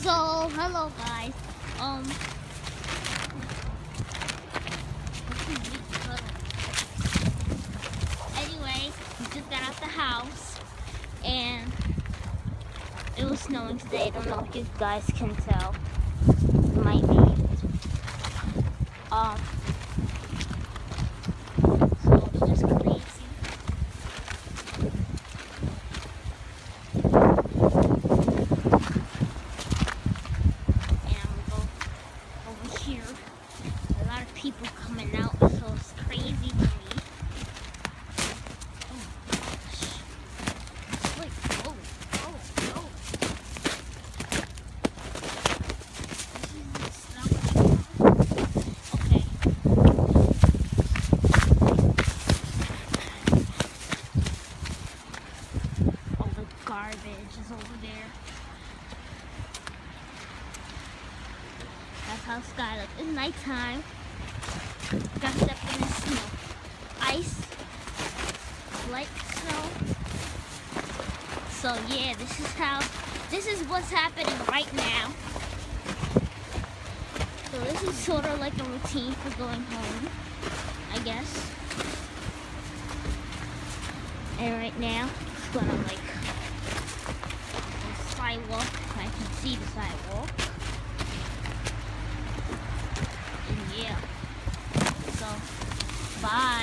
So, hello guys. Anyway, we just got out the house and it was snowing today. I don't know if you guys can tell. It might be. So it's just crazy. Here, a lot of people coming out, so it's crazy for me. Oh gosh. Wait, oh. This is snow. Okay. All the garbage is over there. That's how sky looks. It's nighttime. Got stepped in the snow. Ice. Light snow. So yeah, this is what's happening right now. So this is sort of like a routine for going home, I guess. And right now, it's gonna like the sidewalk. I can see the sidewalk. Yeah. So, bye.